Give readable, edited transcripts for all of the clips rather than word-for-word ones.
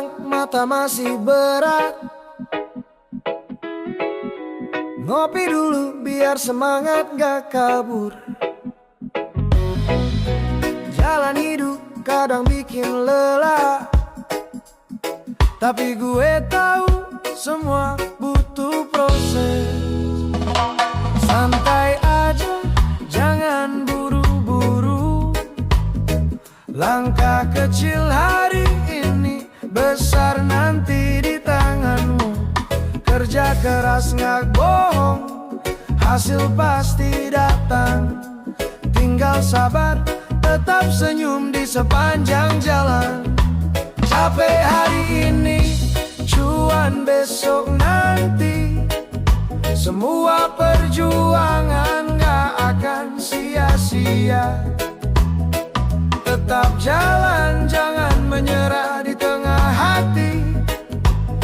pulang, mata masih berat. Ngopi dulu biar semangat gak kabur. Jalan hidup kadang bikin lelah, tapi gue tahu semua butuh proses. Santai aja, jangan buru-buru. Langkah kecil hari ini, besar nanti di tanganmu. Kerja keras nggak bohong, hasil pasti datang. Tinggal sabar, tetap senyum di sepanjang jalan. Capek hari ini, cuan besok nanti. Semua perjuangan gak akan sia-sia. Tetap jalan, jangan menyerah di tengah hati.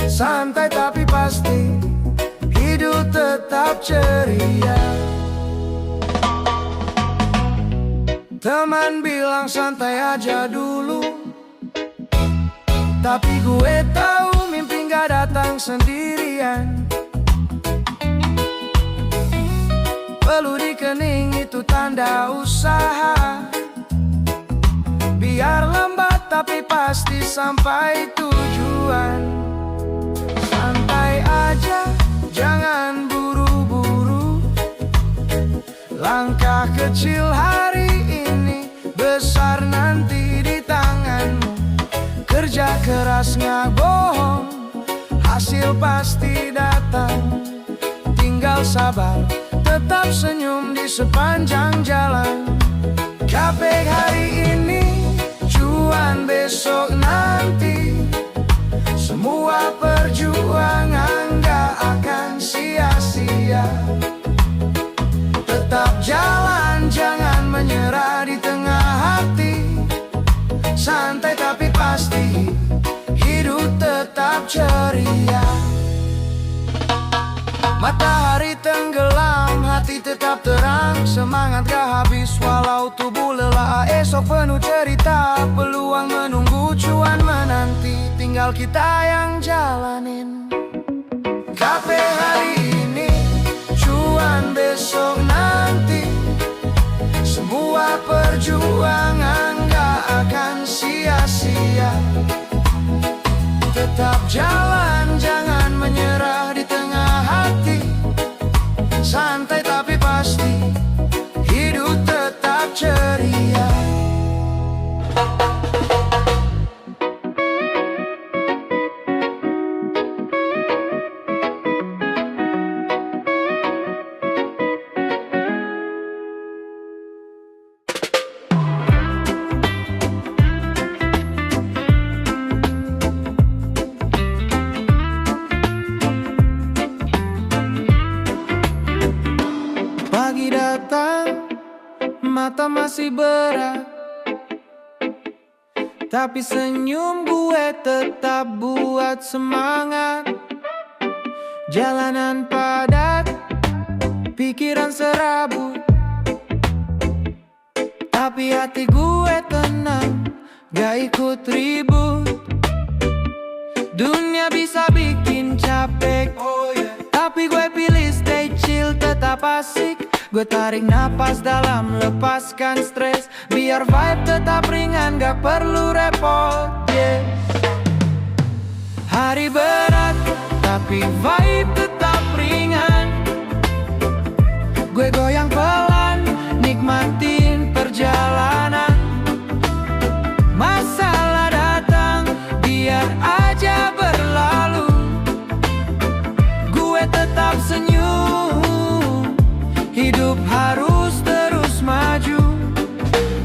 Santai tapi pasti, hidup tetap ceria. Teman bilang santai aja dulu, tapi gue tahu mimpi gak datang sendirian. Perlu dikening itu tanda usaha. Biar lambat tapi pasti sampai tujuan. Santai aja, jangan buru-buru. Langkah kecil hari ini, besar nanti di tanganmu. Kerja keras nggak bohong, hasil pasti datang. Tinggal sabar, tetap senyum di sepanjang jalan. Capek hari ini, cuan besok nanti. Semua perjuangan gak akan sia-sia. Tetap jalan, jangan menyerah di tengah hati. Santai tapi pasti, hidup tetap ceria. Matahari tenggelam, hati tetap terang. Semangat gak habis walau tubuh lelah. Esok penuh cerita, peluang menunggu, cuan menanti. Tinggal kita yang jalanin. Capek hari ini, cuan besok nanti. Semua perjuangan gak akan sia-sia. Tetap jalan, jangan menyerah di tengah hati. Santai tapi pasti, hidup tetap ceria. Pagi datang, mata masih berat, tapi senyum gue tetap buat semangat. Jalanan padat, pikiran serabut, tapi hati gue tenang, gak ikut ribut. Dunia bisa bikin capek, tapi gue pilih stay chill, tetap asik. Gue tarik napas dalam, lepaskan stres. Biar vibe tetap ringan, gak perlu repot, yeah. Hari berat, tapi vibe tetap ringan. Gue goyang pelan, nikmatin perjalanan. Masalah datang, biar aja berlalu. Gue tetap senyum, hidup harus terus maju.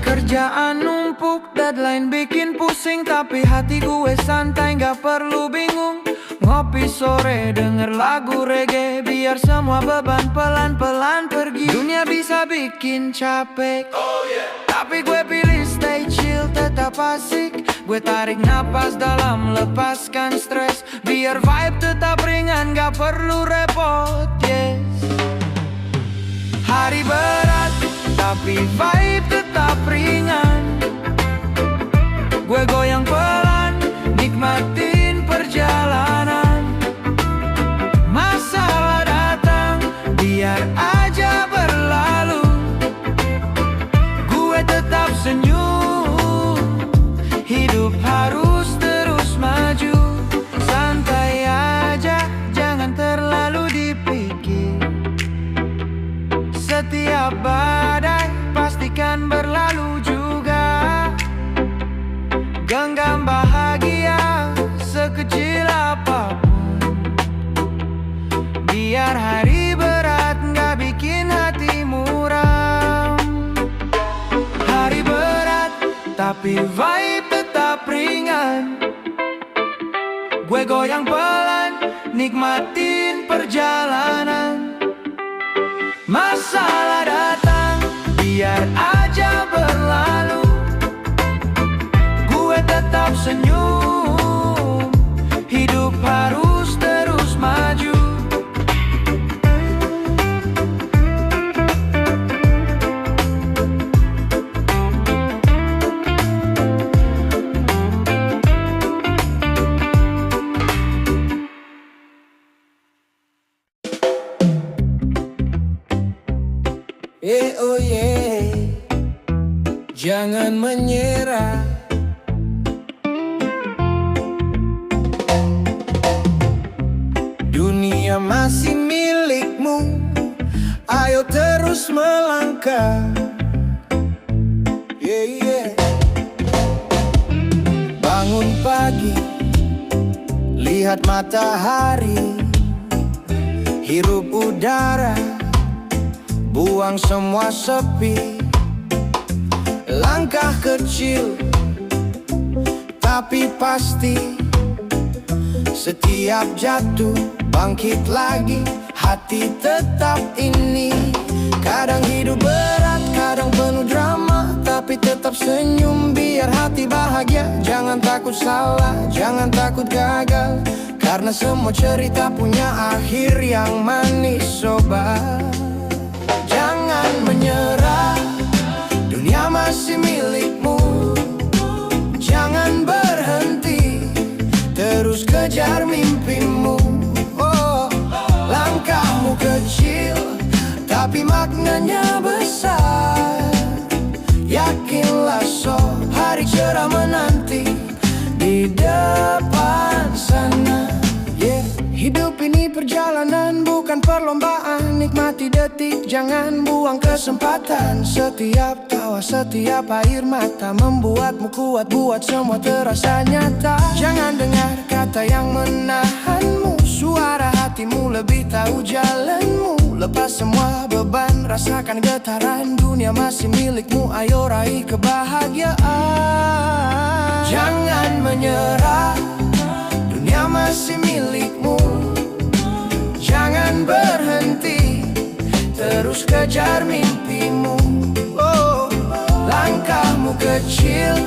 Kerjaan numpuk, deadline bikin pusing, tapi hati gue santai, gak perlu bingung. Ngopi sore, denger lagu reggae, biar semua beban pelan-pelan pergi. Dunia bisa bikin capek, tapi gue pilih stay chill, tetap asik. Gue tarik napas dalam, lepaskan stres. Biar vibe tetap ringan, gak perlu repot, yes. Hari berat, tapi vibe tetap ringan. Gue goyang pelan, nikmatin Gue goyang pelan, nikmatin perjalanan. Masalah datang, biar aja berlalu. Gue tetap senyum, hidup harus terus maju. Oh yeah, jangan menyerah. Dunia masih milikmu, ayo terus melangkah. Yeah, yeah. Bangun pagi, lihat matahari, hirup udara, buang semua sepi. Langkah kecil tapi pasti, setiap jatuh bangkit lagi, hati tetap ini. Kadang hidup berat, kadang penuh drama, tapi tetap senyum biar hati bahagia. Jangan takut salah, jangan takut gagal, karena semua cerita punya akhir yang manis, sobat. Jangan menyerah, dunia masih milikmu. Jangan berhenti, terus kejar mimpimu. Oh, langkahmu kecil, tapi maknanya besar. Yakinlah sob, hari cerah menanti di depan sana. Yeah. Hidup ini perjalanan, bukan perlombaan. Nikmati detik, jangan buang kesempatan. Setiap tawa, setiap air mata membuatmu kuat, buat semua terasa nyata. Jangan dengar kata yang menahanmu, suara hatimu lebih tahu jalanmu. Lepas semua beban, rasakan getaran. Dunia masih milikmu, ayo raih kebahagiaan. Jangan menyerah, dunia masih milikmu. Jangan berhenti, terus kejar mimpimu. Oh, langkahmu kecil,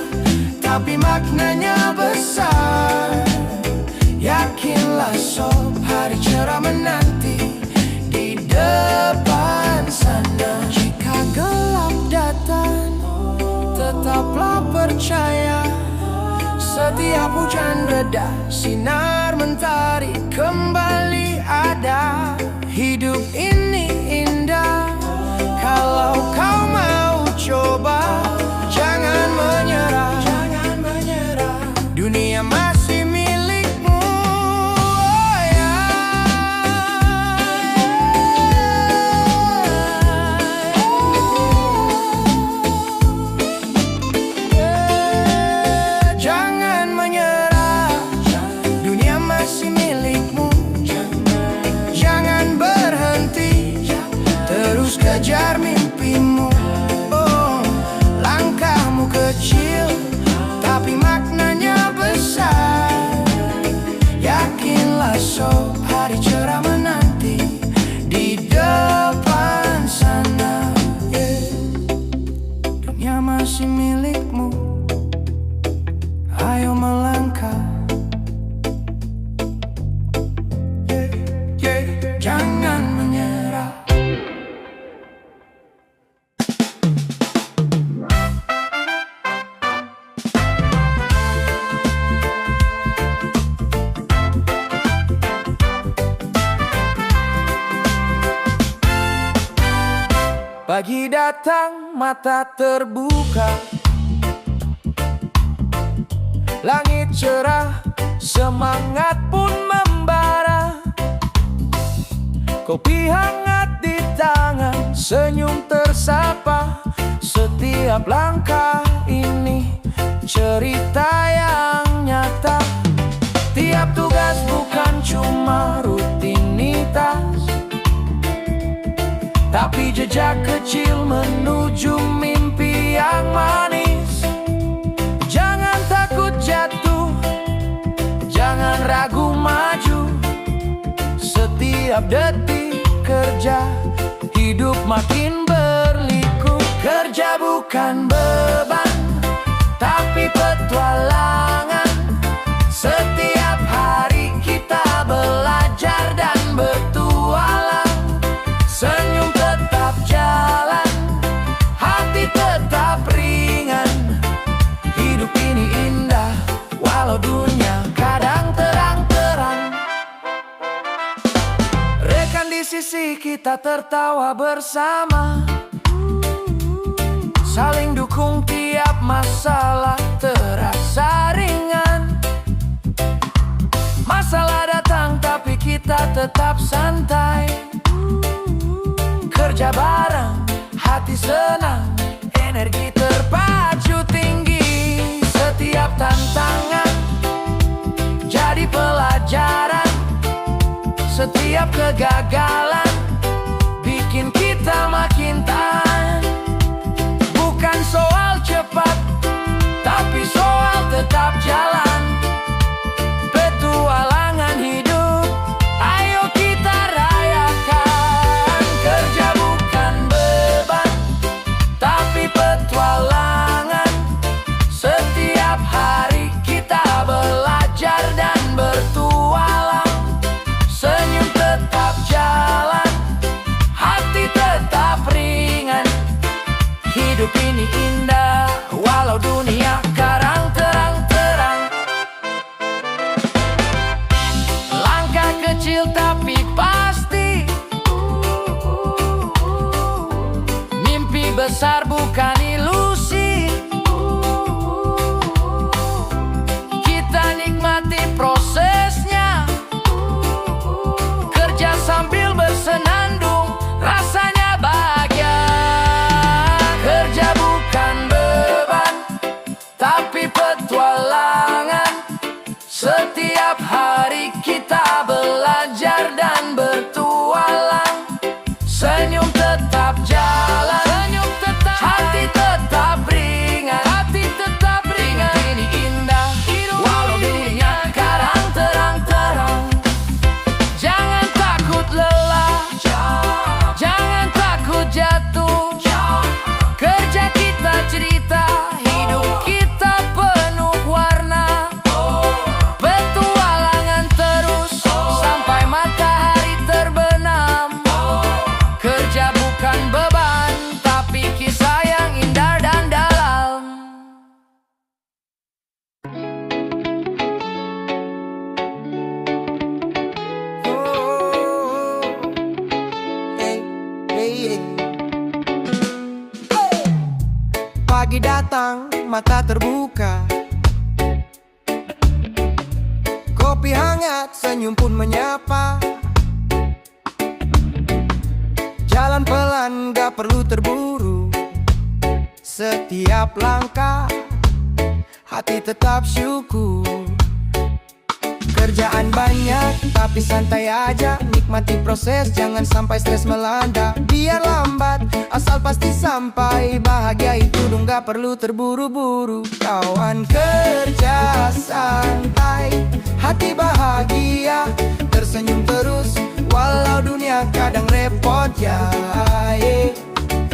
tapi maknanya besar. Yakinlah sob, hari cerah menanti di depan sana. Jika gelap datang, tetaplah percaya. Setiap hujan reda, sinar mentari kembali ada. Hidup ini indah, kalau kau mau coba. Jangan menyerah, jangan menyerah. Dunia masih milikmu. Oh yeah. Jangan menyerah, dunia masih milikmu. Jangan berhenti, terus kejar mimpimu. Oh, langkahmu kecil, tapi maknanya besar. Yakinlah sob, hari cerah menanti di depan sana. Yeah. Dunia masih milikmu, ayo melangkah. Yeah, yeah. Jangan menyerah. Pagi datang, mata terbuka, langit cerah, semangat pun membara. Kopi hangat di tangan, senyum tersapa. Setiap langkah ini cerita yang nyata. Tiap tugas bukan cuma rutinitas, tapi jejak kecil menuju mimpi yang manis. Jangan takut jatuh, jangan ragu maju. Setiap detik kerja, hidup makin berliku. Kerja bukan beban, tapi petualangan. Setiap hari kita belajar dan bertualang. Senyum tetap jalan, hati tetap ringan. Hidup ini indah, walau dunia kadang terang-terang. Rekan di sisi kita tertawa bersama, saling dukung tiap masalah terasa ringan. Masalah datang tapi kita tetap santai. Kerja bareng, hati senang, energi terpacu tinggi. Setiap tantangan jadi pelajaran. Setiap kegagalan bikin kita makin tahan. Bukan soal cepat, tapi soal tetap jalan. Petualangan hidup, ayo kita rayakan. Kerja bukan beban, tapi petualangan. Setiap hari kita belajar dan bertualang. Senyum tetap jalan, hati tetap ringan. Hidup ini indah, walau dunia kadang terang-terang. Langkah kecil tapi pasti, mimpi besar bukan ilusi. Kita nikmati prosesnya, kerja sambil bersenandung, rasanya bahagia. Kerja bukan beban, tapi petualangan. Setiap hari kita belajar dan bertualang. Senyum tetap jalan, senyum tetap, hati tetap ringan, hati tetap ringan. Ini indah, walau dunia kadang terang-terang. Jangan takut lelah, jangan takut jatuh. Kerja kita cerita, hidup kita penuh warna. Petualangan terus sampai matahari terbenam. Kerja bukan beban, tapi kisah yang indah dan dalam. Pagi datang, mata terbuka. Kopi hangat, senyum pun menyapa. Jalan pelan, gak perlu terburu. Setiap langkah, hati tetap syukur. Kerjaan banyak, tapi santai aja. Nikmati proses, jangan sampai stres melanda. Biar lambat, asal pasti sampai. Bahagia itu dong gak perlu terburu-buru. Kawan kerja santai, hati bahagia. Tersenyum terus, walau dunia kadang repot ya.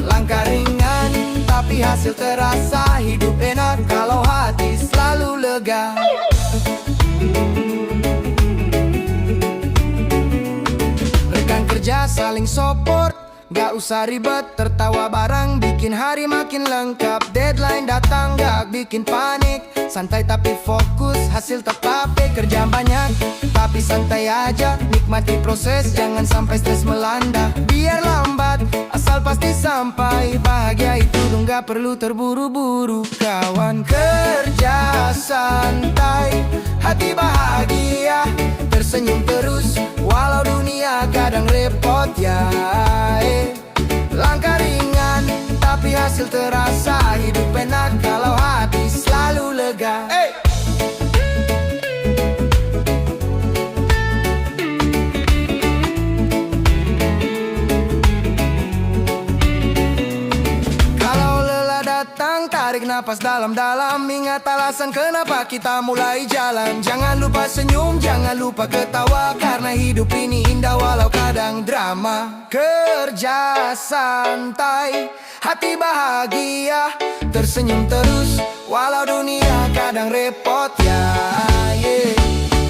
Langkah ringan, tapi hasil terasa. Hidup enak kalau hati selalu lega. Rekan kerja saling support, gak usah ribet, tertawa bareng bikin hari makin lengkap. Deadline datang gak bikin panik, santai tapi fokus, hasil tetap. Kerja banyak tapi santai aja. Nikmati proses, jangan sampai stres melanda. Biar lambat, asal pasti sampai. Bahagia itu dong gak perlu terburu-buru. Kawan kerja santai, hati bahagia. Tersenyum terus, walau dunia kadang repot ya. Langkah ringan, tapi hasil terasa. Hidup enak kalau hati selalu lega. Kalau lelah datang, tarik napas dalam-dalam. Ingat alasan kenapa kita mulai jalan. Jangan lupa senyum, jangan lupa ketawa, karena hidup ini indah walau kadang drama. Kerja santai, hati bahagia, tersenyum terus walau dunia kadang repot ya.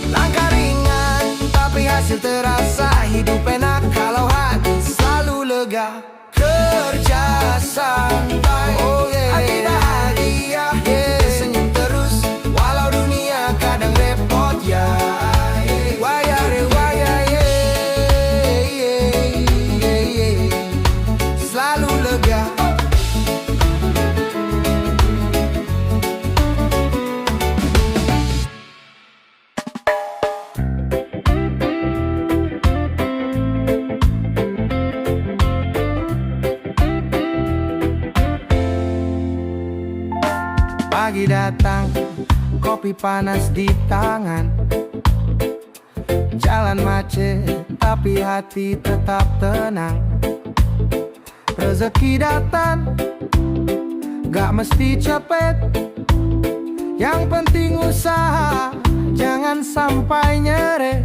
Langkah ringan tapi hasil terasa. Hidup enak kalau hati selalu lega. Kerja santai, hati bahagia, tersenyum terus walau dunia kadang repot ya. Wayare waya, selalu lega. Pagi datang, kopi panas di tangan. Jalan macet, tapi hati tetap tenang. Rezeki datang, gak mesti cepet. Yang penting usaha, jangan sampai nyerah.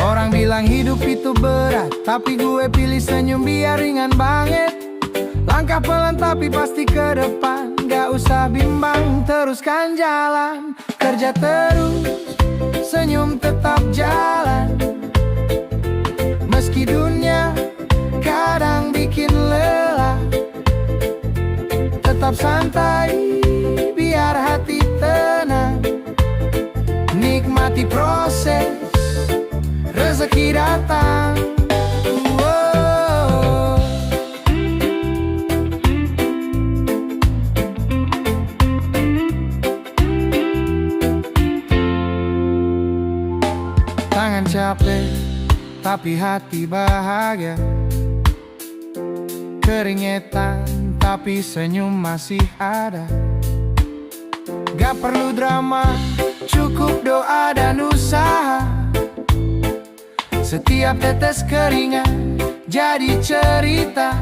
Orang bilang hidup itu berat, tapi gue pilih senyum biar ringan banget. Langkah pelan tapi pasti ke depan. Gak usah bimbang, teruskan jalan. Kerja terus, senyum tetap jalan. Meski dunia kadang bikin lelah, tetap santai biar hati tenang. Nikmati proses, rezeki datang. Tangan capek, tapi hati bahagia. Keringetan, tapi senyum masih ada. Gak perlu drama, cukup doa dan usaha. Setiap tetes keringat jadi cerita.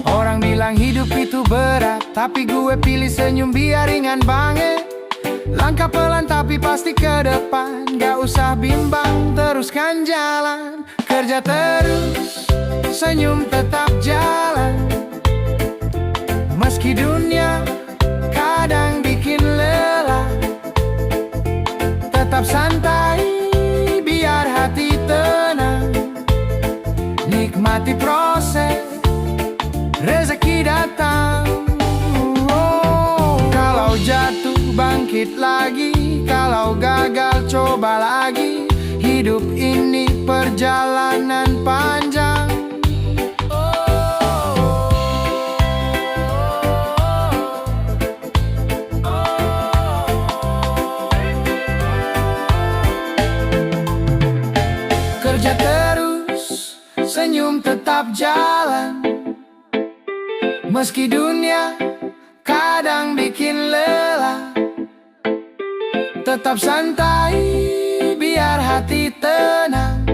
Orang bilang hidup itu berat, tapi gue pilih senyum biar ringan banget. Langkah pelan tapi pasti ke depan. Gak usah bimbang, teruskan jalan. Kerja terus, senyum tetap jalan. Meski dunia kadang bikin lelah, tetap santai biar hati tenang. Nikmati proses, rezeki datang. Kalau jatuh bangkit lagi, kalau gagal coba lagi. Hidup ini perjalanan panjang. Kerja terus, senyum tetap jalan. Meski dunia kadang bikin lelah, tetap santai biar hati tenang.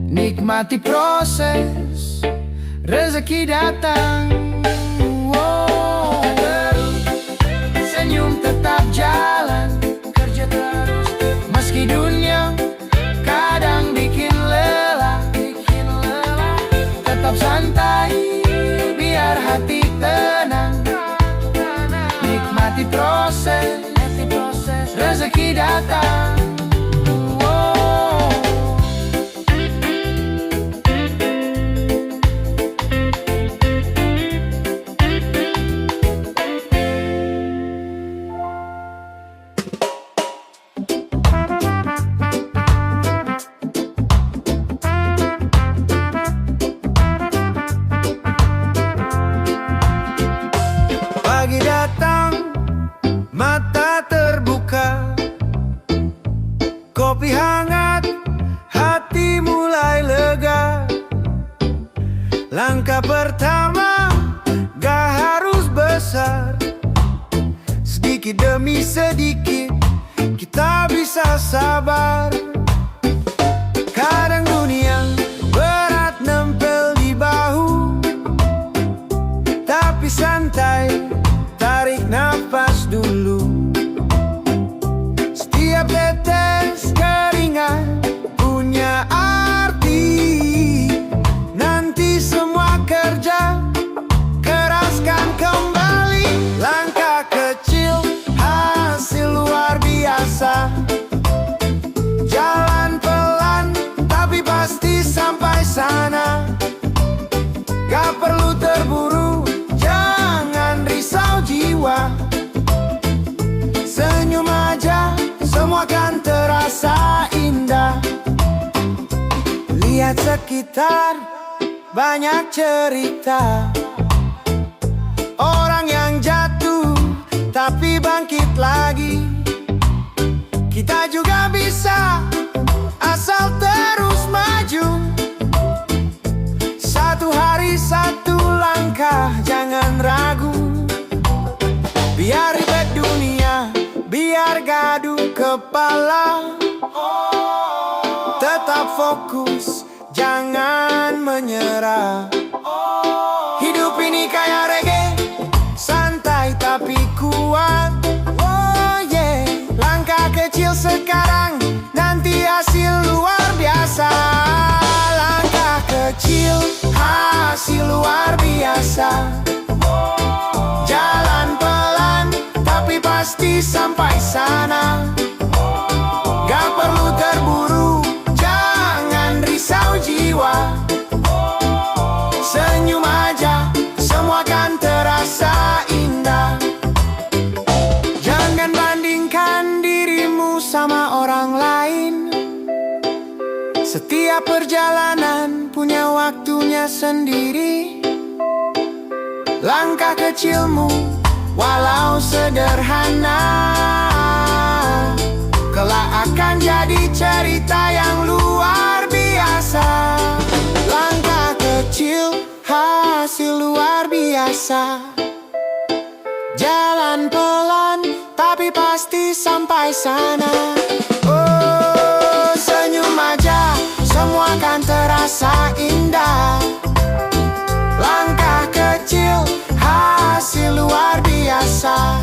Nikmati proses, rezeki datang. Senyum tetap jalan. Kerja terus, meski dunia kadang bikin lelah, tetap santai biar hati tenang. Nikmati proses, rezeki datang. Pagi datang, mata terbuka, kopi hangat, hati mulai lega. Langkah pertama gak harus besar, sedikit demi sedikit kita bisa sabar. Kadang dunia berat nempel di bahu, tapi Lihat sekitar, banyak cerita orang yang jatuh tapi bangkit lagi. Kita juga bisa, asal terus maju. Satu hari satu langkah, jangan ragu. Biar ribet dunia, biar gaduh kepala, tetap fokus, jangan menyerah. Hidup ini kayak reggae, santai tapi kuat. Oh yeah, langkah kecil sekarang, nanti hasil luar biasa. Langkah kecil, hasil luar biasa. Jalan pelan, tapi pasti sampai sana. Gak perlu terburu, jangan risau jiwa. Senyum aja, semua kan terasa indah. Jangan bandingkan dirimu sama orang lain. Setiap perjalanan punya waktunya sendiri. Langkah kecilmu, walau sederhana, kelak akan jadi cerita yang luar biasa. Langkah kecil, hasil luar biasa. Jalan pelan, tapi pasti sampai sana. Oh, senyum aja, semua kan terasa indah. Langkah kecil, hasil luar biasa.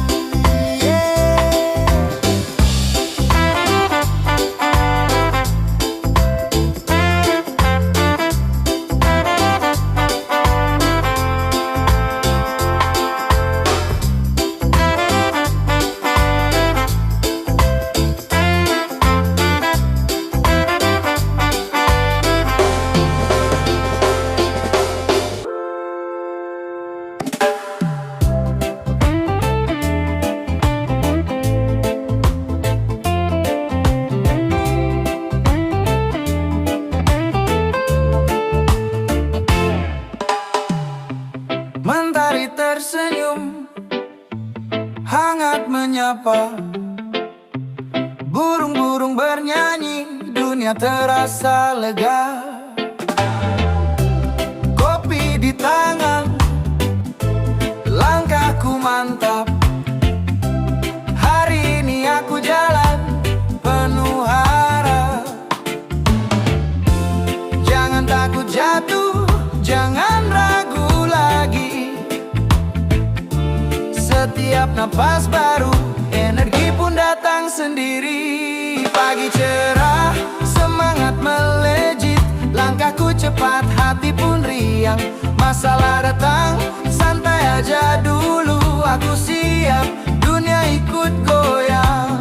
Mentari tersenyum, hangat menyapa. Burung-burung bernyanyi, dunia terasa lega. Kopi di tangan, langkahku mantap. Hari ini aku jalan penuh harap. Jangan takut jatuh, jangan ragu lagi. Setiap napas baru, energi pun datang sendiri. Pagi cerah, semangat melejit. Langkahku cepat, hati pun riang. Masalah datang, santai aja dulu. Aku siap, dunia ikut goyang.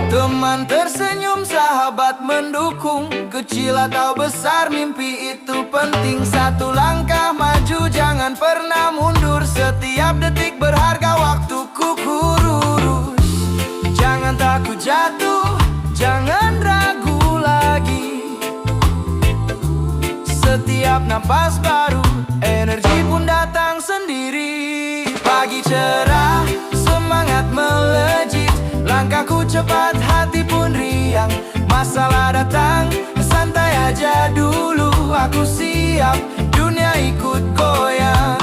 Teman tersenyum, sahabat mendukung. Kecil atau besar, mimpi itu penting. Satu langkah maju, jangan pernah mundur. Setiap detik berharga, waktuku kurus. Jangan takut jatuh, jangan ragu lagi. Setiap napas baru, energi pun datang sendiri. Pagi cerah, semangat melejit. Langkahku cepat, hati pun riang. Masalah datang, santai aja dulu. Aku siap, dunia ikut goyang.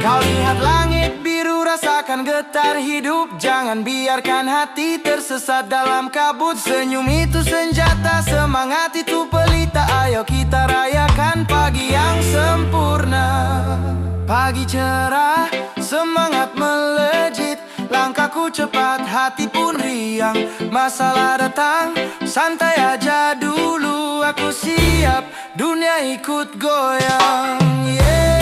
Kau lihat langit biru, rasakan getar hidup. Jangan biarkan hati tersesat dalam kabut. Senyum itu senjata, semangat itu pelita. Ayo kita rayakan pagi yang sempurna. Pagi cerah, semangat melejit. Langkahku cepat, hati pun riang. Masalah datang, santai aja dulu. Aku siap, dunia ikut goyang. Yeah.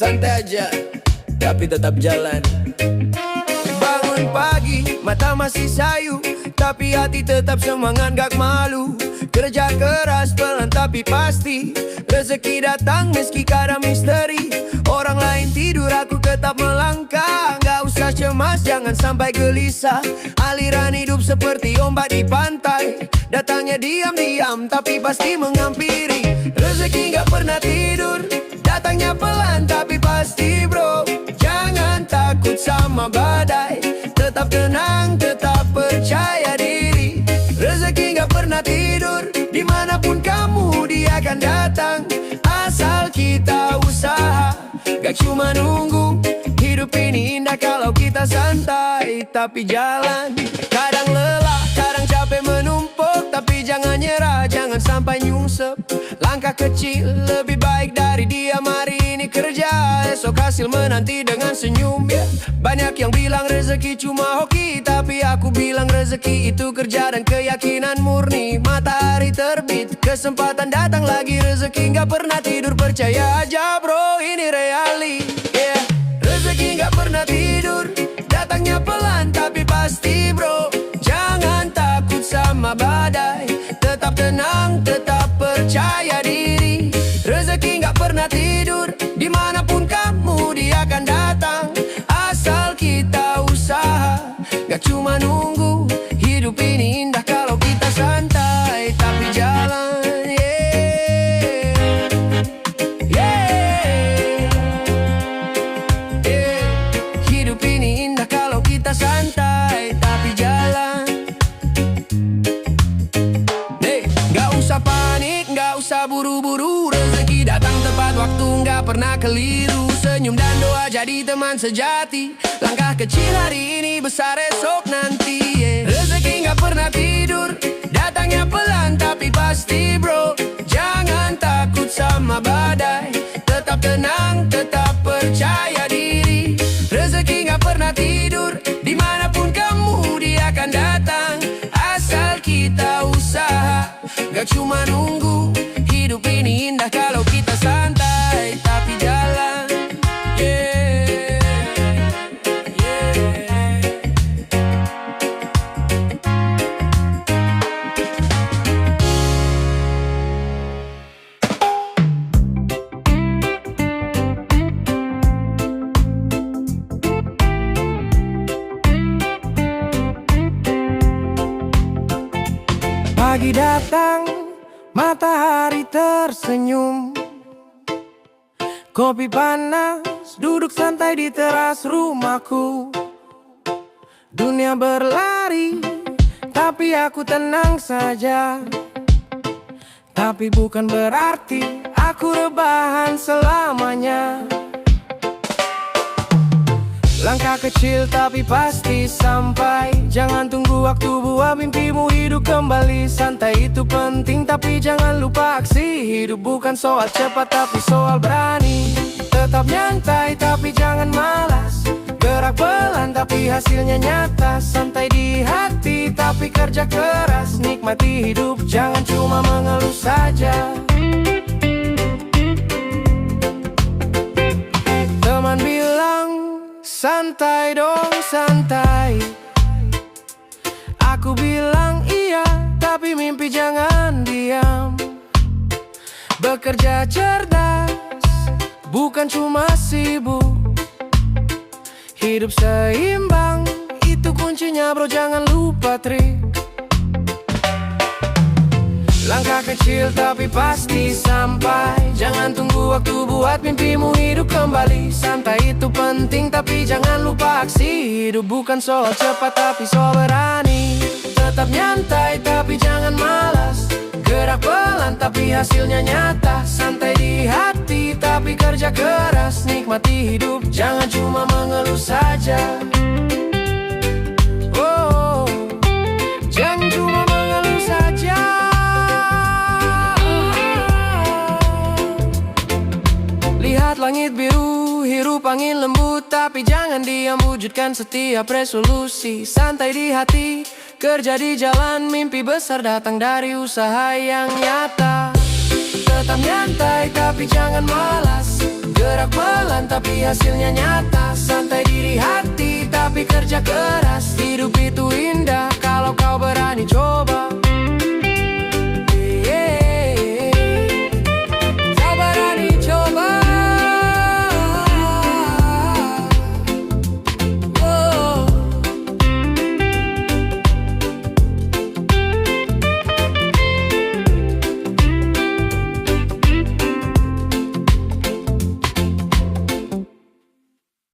santai aja, tapi tetap jalan. Bangun pagi, mata masih sayu, tapi hati tetap semangat gak malu. Kerja keras pelan tapi pasti, rezeki datang meski kadang misteri. Orang lain tidur aku tetap melangkah, gak usah cemas jangan sampai gelisah. Aliran hidup seperti ombak di pantai, datangnya diam-diam tapi pasti menghampiri. Rezeki gak pernah tidur, datangnya pelan tapi pasti bro. Jangan takut sama badai, tetap tenang, tetap percaya diri. Rezeki gak pernah tidur, dimanapun kamu dia akan datang. Asal kita usaha, gak cuma nunggu. Hidup ini indah kalau kita santai tapi jalan. Kadang lelah, kadang capek menumpuk, tapi jangan nyerah, jangan sampai nyungsep. Langkah kecil lebih baik dari diam. Hari ini kerja, esok hasil menanti dengan senyum ya. Banyak yang bilang rezeki cuma hoki, tapi aku bilang rezeki itu kerja dan keyakinan murni. Matahari terbit, kesempatan datang lagi. Rezeki gak pernah tidur, percaya aja bro, ini reali yeah. Rezeki gak pernah tidur, datangnya pelan tapi pasti bro. Jangan takut sama badai, tetap tenang, tetap percaya diri. Rezeki gak pernah tidur, dimanapun kamu dia akan datang. Asal kita usaha, gak cuma nunggu. Hidup ini indah kalau kita santai tapi jalan yeah. Yeah. Yeah. Hidup ini indah kalau kita santai tapi jalan. Hey, gak usah panik, gak usah buru-buru. Rezeki datang tepat waktu, gak pernah keliru. Senyum dan doa jadi teman sejati. Langkah kecil hari ini, besar esok nanti yeah. Rezeki gak pernah tidur, datangnya pelan tapi pasti bro. Jangan takut sama badai, tetap tenang, tetap percaya diri. Rezeki gak pernah tidur, dimanapun kamu dia akan datang. Asal kita usaha, gak cuma nunggu. Hidup ini indah kalau kita santai tapi jalan yeah. Yeah. Pagi datang, matahari tersenyum. Kopi panas, duduk santai di teras rumahku. Dunia berlari, tapi aku tenang saja. Tapi bukan berarti aku rebahan selamanya. Langkah kecil tapi pasti sampai. Jangan tunggu waktu buat mimpimu hidup kembali. Santai itu penting tapi jangan lupa aksi. Hidup bukan soal cepat tapi soal berani. Tetap nyantai tapi jangan malas. Gerak pelan tapi hasilnya nyata. Santai di hati tapi kerja keras. Nikmati hidup jangan cuma mengeluh saja. Teman bilang santai dong santai. Aku bilang iya, tapi mimpi jangan diam. Bekerja cerdas, bukan cuma sibuk. Hidup seimbang, itu kuncinya bro, jangan lupa trik. Langkah kecil tapi pasti sampai. Jangan tunggu waktu buat mimpimu hidup kembali. Santai itu penting tapi jangan lupa aksi. Hidup bukan soal cepat tapi soal berani. Tetap nyantai tapi jangan malas. Gerak pelan tapi hasilnya nyata. Santai di hati tapi kerja keras. Nikmati hidup jangan cuma mengeluh saja. Oh, jangan cuma mengeluh saja. Lihat langit biru, hirup angin lembut. Tapi jangan diam, wujudkan setiap resolusi. Santai di hati, kerja di jalan. Mimpi besar datang dari usaha yang nyata. Tetap nyantai tapi jangan malas. Gerak pelan tapi hasilnya nyata. Santai diri hati tapi kerja keras. Hidup itu indah kalau kau berani coba.